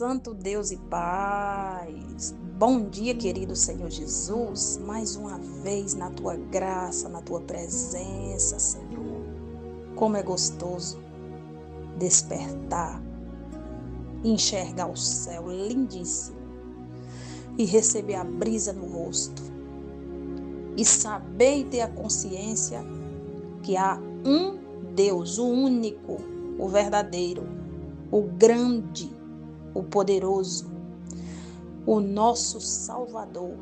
Santo Deus e paz. Bom dia, querido Senhor Jesus, mais uma vez na tua graça, na tua presença, Senhor. Como é gostoso despertar, enxergar o céu lindíssimo e receber a brisa no rosto e saber e ter a consciência que há um Deus, o único, o verdadeiro, o grande, o poderoso, o nosso Salvador,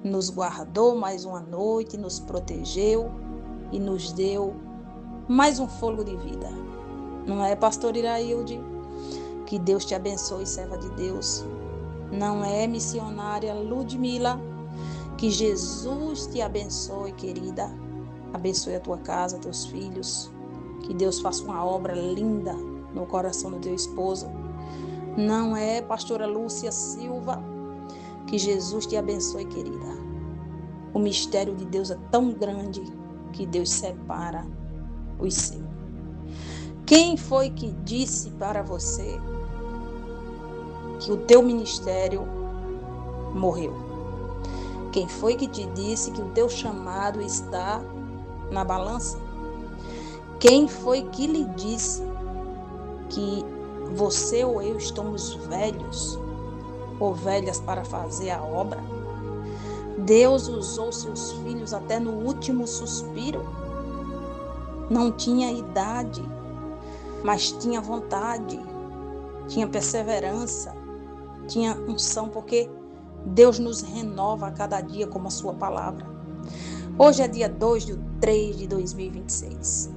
nos guardou mais uma noite, nos protegeu e nos deu mais um fôlego de vida. Não é, pastor Irailde? Que Deus te abençoe, serva de Deus. Não é, missionária Ludmila? Que Jesus te abençoe, querida. Abençoe a tua casa, teus filhos. Que Deus faça uma obra linda no coração do teu esposo. Não é, pastora Lúcia Silva? Que Jesus te abençoe, querida. O mistério de Deus é tão grande que Deus separa os seus. Quem foi que disse para você que o teu ministério morreu? Quem foi que te disse que o teu chamado está na balança? Quem foi que lhe disse que você ou eu estamos velhos ou velhas para fazer a obra? Deus usou seus filhos até no último suspiro. Não tinha idade, mas tinha vontade, tinha perseverança, tinha unção, porque Deus nos renova a cada dia como a sua palavra. Hoje é dia 2/3 de 2026.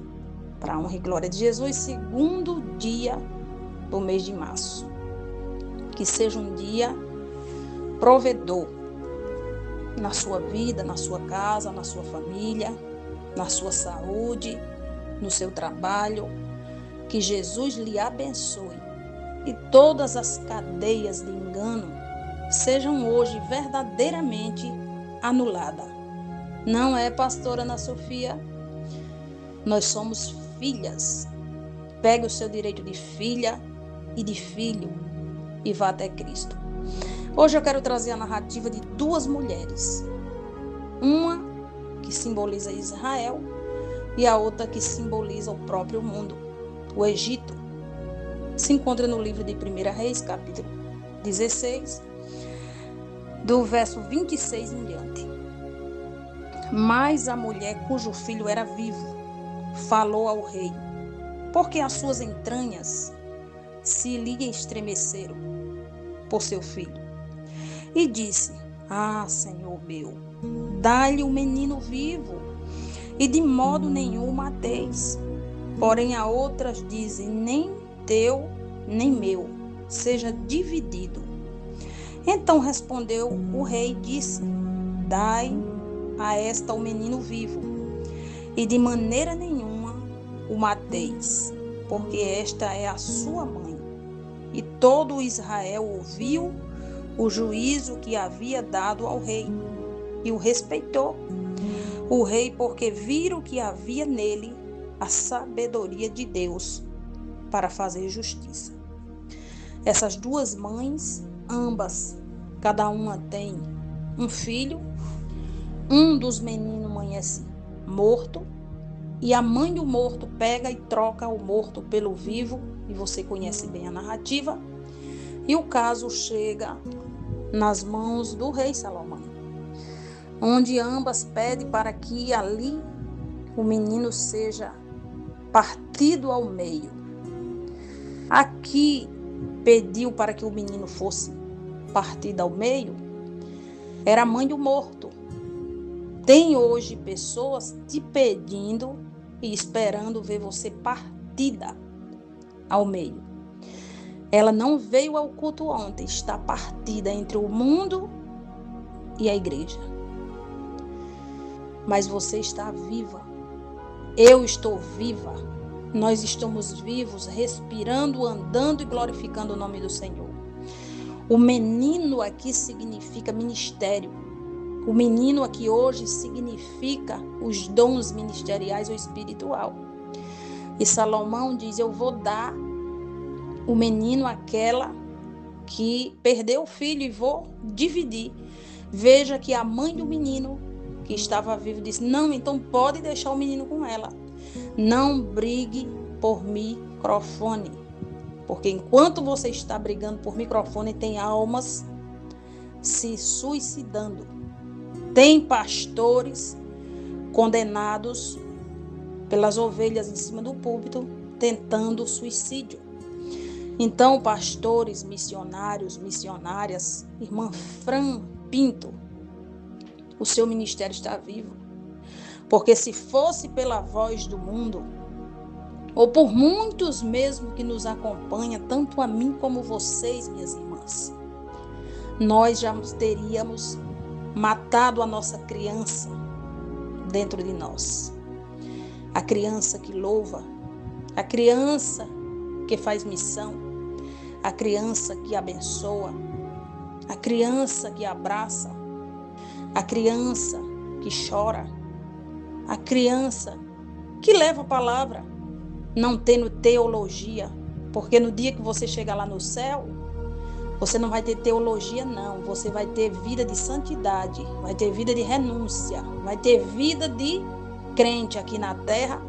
Para a honra e glória de Jesus, segundo dia do mês de março. Que seja um dia provedor na sua vida, na sua casa, na sua família, na sua saúde, no seu trabalho. Que Jesus lhe abençoe e todas as cadeias de engano sejam hoje verdadeiramente anuladas. Não é, pastora Ana Sofia? Nós somos filhas. Pegue o seu direito de filha e de filho e vá até Cristo. Hoje eu quero trazer a narrativa de duas mulheres. Uma que simboliza Israel e a outra que simboliza o próprio mundo, o Egito. Se encontra no livro de 1 Reis, capítulo 16, do verso 26 em diante. Mas a mulher cujo filho era vivo falou ao rei, porque as suas entranhas se lhe estremeceram por seu filho. E disse: Ah, Senhor meu, dai-lhe o menino vivo, e de modo nenhum o mateis. Porém a outras dizem: nem teu, nem meu, seja dividido. Então respondeu o rei e disse: Dai a esta o menino vivo, e de maneira nenhuma o mateis, porque esta é a sua mãe. E todo Israel ouviu o juízo que havia dado ao rei, e o respeitou. O rei, porque viram que havia nele a sabedoria de Deus para fazer justiça. Essas duas mães, ambas, cada uma tem um filho. Um dos meninos amanhece morto, e a mãe do morto pega e troca o morto pelo vivo, e você conhece bem a narrativa, e o caso chega nas mãos do rei Salomão, onde ambas pedem para que ali o menino seja partido ao meio. Aqui pediu para que o menino fosse partido ao meio, era a mãe do morto. Tem hoje pessoas te pedindo e esperando ver você partida ao meio. Ela não veio ao culto ontem, está partida entre o mundo e a igreja. Mas você está viva. Eu estou viva. Nós estamos vivos, respirando, andando e glorificando o nome do Senhor. O menino aqui significa ministério. O menino aqui hoje significa os dons ministeriais ou espiritual. E Salomão diz: eu vou dar o menino àquela que perdeu o filho e vou dividir. Veja que a mãe do menino que estava vivo disse: não, então pode deixar o menino com ela. Não brigue por microfone, porque enquanto você está brigando por microfone, tem almas se suicidando. Tem pastores condenados pelas ovelhas em cima do púlpito tentando suicídio. Então, pastores, missionários, missionárias, irmã Fran Pinto, o seu ministério está vivo. Porque se fosse pela voz do mundo, ou por muitos mesmo que nos acompanham, tanto a mim como vocês, minhas irmãs, nós já teríamos matado a nossa criança dentro de nós. A criança que louva, a criança que faz missão, a criança que abençoa, a criança que abraça, a criança que chora, a criança que leva a palavra, não tendo teologia, porque no dia que você chegar lá no céu, você não vai ter teologia não, você vai ter vida de santidade, vai ter vida de renúncia, vai ter vida de crente aqui na terra,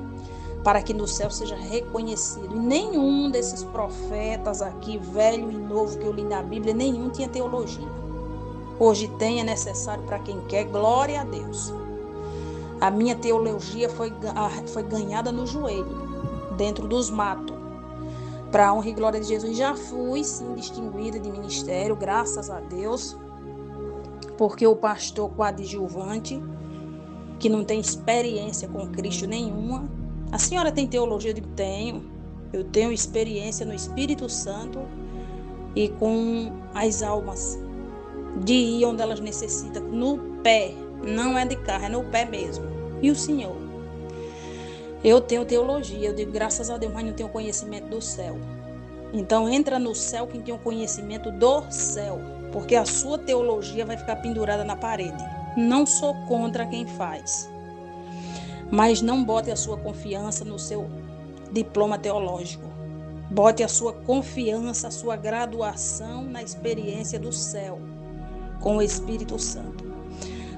para que no céu seja reconhecido. E nenhum desses profetas aqui, velho e novo, que eu li na Bíblia, nenhum tinha teologia. Hoje tem, é necessário para quem quer, glória a Deus. A minha teologia foi ganhada no joelho, dentro dos matos, para a honra e glória de Jesus. Já fui, sim, distinguida de ministério, graças a Deus, porque o pastor coadjuvante, que não tem experiência com Cristo nenhuma. A senhora tem teologia? Eu digo, tenho. Eu tenho experiência no Espírito Santo e com as almas de ir onde elas necessitam, no pé, não é de carro, é no pé mesmo. E o Senhor? Eu tenho teologia, eu digo, graças a Deus, mas não tenho conhecimento do céu. Então entra no céu quem tem o conhecimento do céu, porque a sua teologia vai ficar pendurada na parede. Não sou contra quem faz, mas não bote a sua confiança no seu diploma teológico. Bote a sua confiança, a sua graduação na experiência do céu, com o Espírito Santo.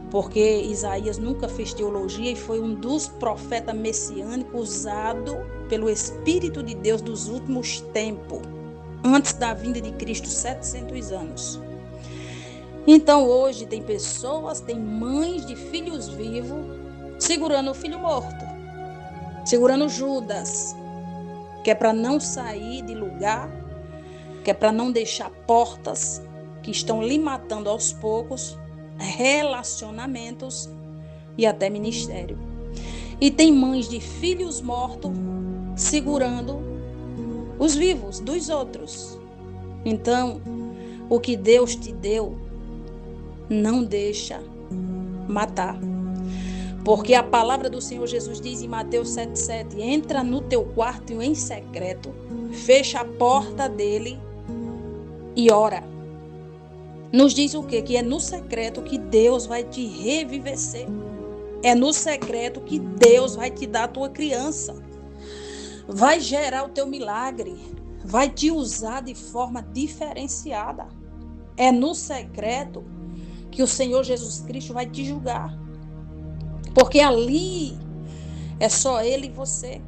Porque Isaías nunca fez teologia e foi um dos profetas messiânicos usado pelo Espírito de Deus dos últimos tempos, antes da vinda de Cristo, 700 anos. Então hoje tem pessoas, tem mães de filhos vivos, segurando o filho morto, segurando Judas, que é para não sair de lugar, que é para não deixar portas que estão lhe matando aos poucos, relacionamentos e até ministério. E tem mães de filhos mortos segurando os vivos dos outros. Então, o que Deus te deu, não deixa matar. Porque a palavra do Senhor Jesus diz em Mateus 7,7: entra no teu quarto em secreto, fecha a porta dele e ora. Nos diz o quê? Que é no secreto que Deus vai te revivecer. É no secreto que Deus vai te dar a tua criança. Vai gerar o teu milagre. Vai te usar de forma diferenciada. É no secreto que o Senhor Jesus Cristo vai te julgar. Porque ali é só Ele e você.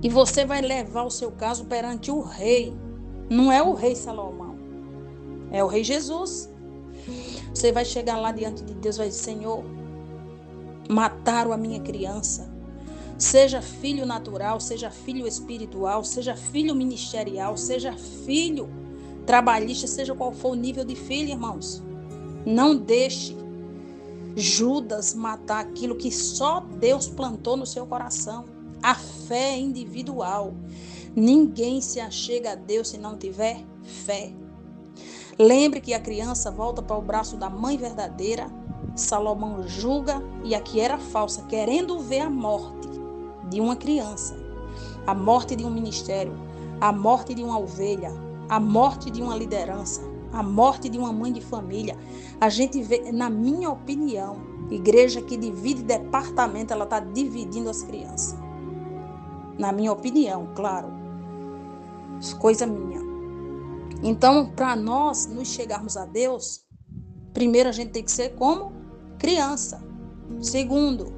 E você vai levar o seu caso perante o rei. Não é o rei Salomão. É o rei Jesus. Você vai chegar lá diante de Deus e vai dizer: Senhor, mataram a minha criança. Seja filho natural, seja filho espiritual, seja filho ministerial, seja filho trabalhista, seja qual for o nível de filho, irmãos. Não deixe Judas matar aquilo que só Deus plantou no seu coração. A fé é individual. Ninguém se achega a Deus se não tiver fé. Lembre que a criança volta para o braço da mãe verdadeira. Salomão julga, e aqui era falsa, querendo ver a morte de uma criança, a morte de um ministério, a morte de uma ovelha, a morte de uma liderança, a morte de uma mãe de família. A gente vê, na minha opinião, igreja que divide departamento, ela está dividindo as crianças. Na minha opinião, claro, coisa minha. Então, para nós nos chegarmos a Deus, primeiro a gente tem que ser como criança. Segundo,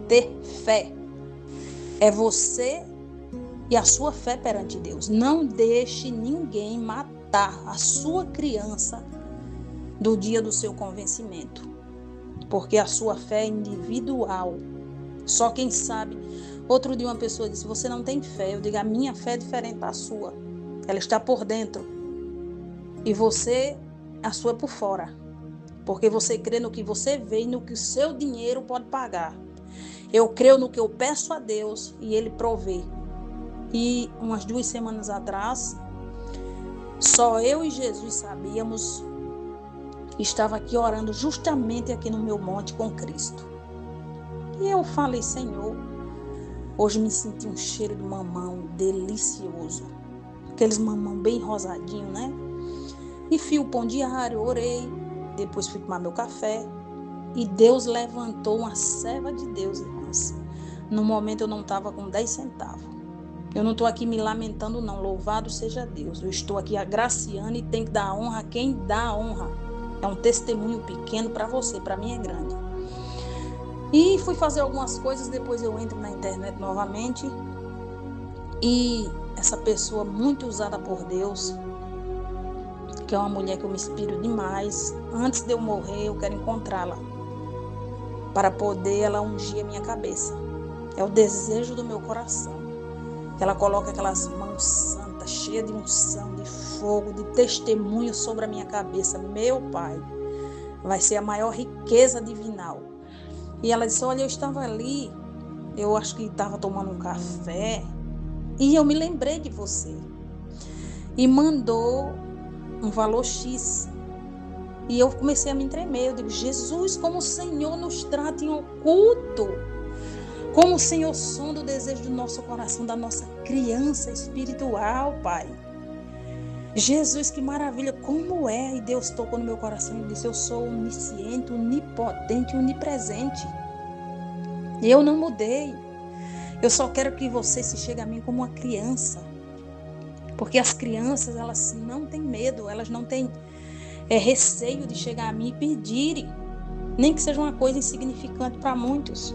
ter fé. É você e a sua fé perante Deus. Não deixe ninguém matar a sua criança do dia do seu convencimento, porque a sua fé é individual. Só quem sabe. Outro dia uma pessoa disse: você não tem fé. Eu digo: a minha fé é diferente da sua. Ela está por dentro. E você, a sua é por fora. Porque você crê no que você vê e no que o seu dinheiro pode pagar. Eu creio no que eu peço a Deus e Ele provê. E umas 2 semanas atrás, só eu e Jesus sabíamos. Estava aqui orando justamente aqui no meu monte com Cristo. E eu falei: Senhor, hoje me senti um cheiro de mamão delicioso. Aqueles mamão bem rosadinho, né? E fui o pão diário, orei. Depois fui tomar meu café. E Deus levantou uma serva de Deus, irmãs. No momento eu não estava com 10 centavos. Eu não estou aqui me lamentando não. Louvado seja Deus. Eu estou aqui agraciando e tem que dar honra a quem dá honra. É um testemunho pequeno para você, para mim é grande. E fui fazer algumas coisas, depois eu entro na internet novamente. E essa pessoa muito usada por Deus, que é uma mulher que eu me inspiro demais, antes de eu morrer eu quero encontrá-la, para poder ela ungir a minha cabeça. É o desejo do meu coração. Ela coloca aquelas mãos santas, cheias de unção, de fogo, de testemunho sobre a minha cabeça. Meu Pai, vai ser a maior riqueza divinal. E ela disse: olha, eu estava ali, eu acho que estava tomando um café, e eu me lembrei de você. E mandou um valor X. E eu comecei a me tremer. Eu digo: Jesus, como o Senhor nos trata em oculto. Como o Senhor sonda o desejo do nosso coração, da nossa criança espiritual, Pai. Jesus, que maravilha, como é. E Deus tocou no meu coração e disse: eu sou onisciente, onipotente, onipresente. E eu não mudei. Eu só quero que você se chegue a mim como uma criança. Porque as crianças, elas não têm medo, elas não têm receio de chegar a mim e pedirem. Nem que seja uma coisa insignificante para muitos.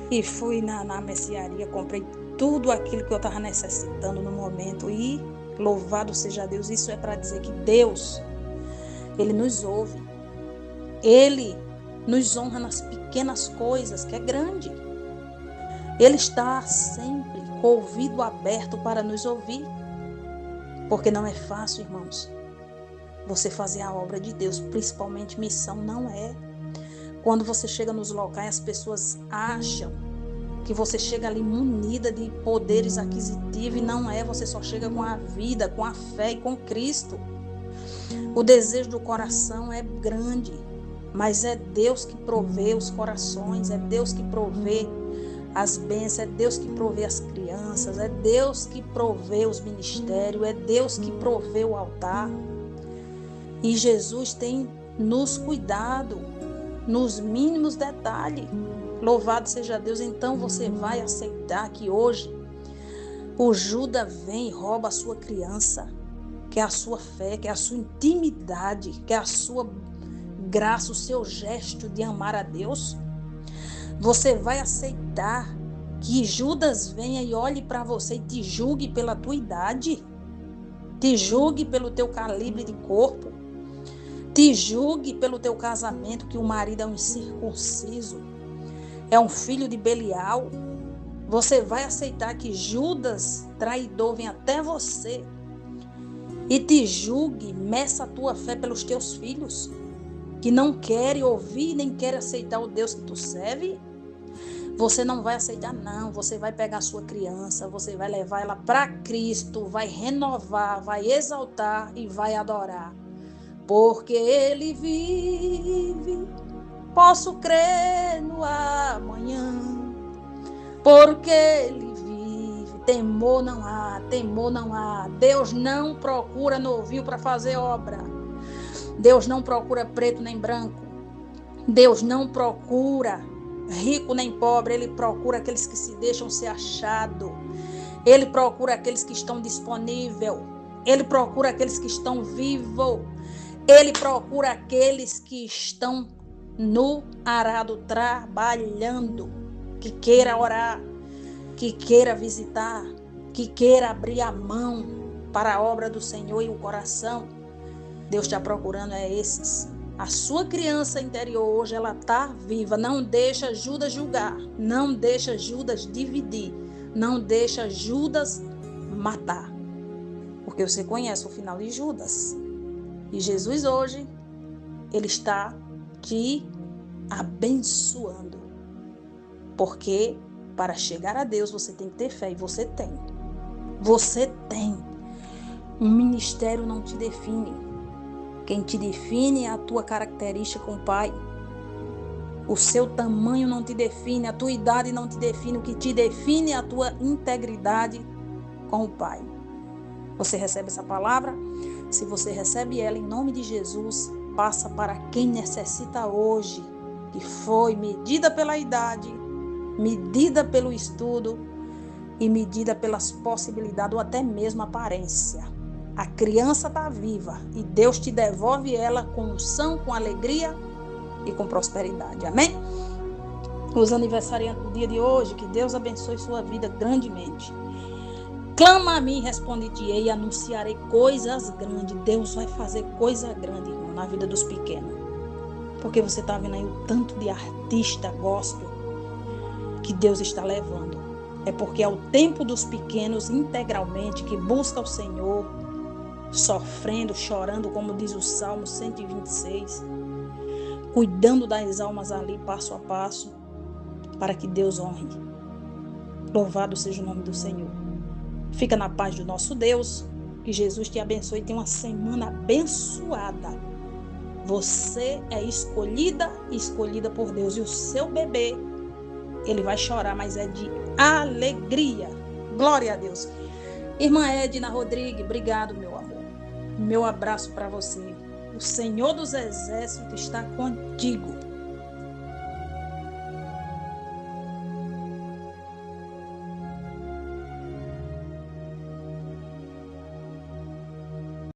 E fui na mercearia, comprei tudo aquilo que eu estava necessitando no momento. E louvado seja Deus, isso é para dizer que Deus, Ele nos ouve. Ele nos honra nas pequenas coisas, que é grande. Ele está sempre com o ouvido aberto para nos ouvir. Porque não é fácil, irmãos, você fazer a obra de Deus, principalmente missão, não é. Quando você chega nos locais, as pessoas acham que você chega ali munida de poderes aquisitivos, e não é. Você só chega com a vida, com a fé e com Cristo. O desejo do coração é grande, mas é Deus que provê os corações, é Deus que provê as bênçãos, é Deus que provê as crianças, é Deus que provê os ministérios, é Deus que provê o altar. E Jesus tem nos cuidado nos mínimos detalhes. Louvado seja Deus. Então você vai aceitar que hoje o Judas vem e rouba a sua criança, que é a sua fé, que é a sua intimidade, que é a sua graça, o seu gesto de amar a Deus? Você vai aceitar que Judas venha e olhe para você e te julgue pela tua idade? Te julgue pelo teu calibre de corpo? Te julgue pelo teu casamento, que o marido é um incircunciso, é um filho de Belial? Você vai aceitar que Judas, traidor, vem até você e te julgue, meça a tua fé pelos teus filhos, que não querem ouvir nem querem aceitar o Deus que tu serve? Você não vai aceitar, não. Você vai pegar a sua criança, você vai levar ela para Cristo, vai renovar, vai exaltar e vai adorar. Porque Ele vive, posso crer no amanhã. Porque Ele vive, temor não há, temor não há. Deus não procura novinho para fazer obra. Deus não procura preto nem branco. Deus não procura rico nem pobre. Ele procura aqueles que se deixam ser achados. Ele procura aqueles que estão disponíveis. Ele procura aqueles que estão vivos. Ele procura aqueles que estão no arado trabalhando, que queira orar, que queira visitar, que queira abrir a mão para a obra do Senhor e o coração. Deus está procurando esses. A sua criança interior hoje, ela está viva. Não deixa Judas julgar. Não deixa Judas dividir. Não deixa Judas matar. Porque você conhece o final de Judas. E Jesus hoje, ele está te abençoando. Porque para chegar a Deus você tem que ter fé. E você tem. Você tem. Um ministério não te define. Quem te define é a tua característica com o Pai. O seu tamanho não te define, a tua idade não te define. O que te define é a tua integridade com o Pai. Você recebe essa palavra? Se você recebe ela em nome de Jesus, passa para quem necessita hoje, que foi medida pela idade, medida pelo estudo e medida pelas possibilidades ou até mesmo aparência. A criança está viva e Deus te devolve ela com unção, com alegria e com prosperidade. Amém? Os aniversariantes do dia de hoje, que Deus abençoe sua vida grandemente. Clama a mim, responde-te-ei e anunciarei coisas grandes. Deus vai fazer coisa grande, irmão, na vida dos pequenos. Porque você está vendo aí o tanto de artista gospel que Deus está levando. É porque é o tempo dos pequenos integralmente que busca o Senhor, sofrendo, chorando, como diz o Salmo 126, cuidando das almas ali passo a passo, para que Deus honre. Louvado seja o nome do Senhor. Fica na paz do nosso Deus, que Jesus te abençoe e tenha uma semana abençoada. Você é escolhida e escolhida por Deus, e o seu bebê, ele vai chorar, mas é de alegria. Glória a Deus. Irmã Edna Rodrigues, obrigado, meu amor. Meu abraço para você. O Senhor dos Exércitos está contigo.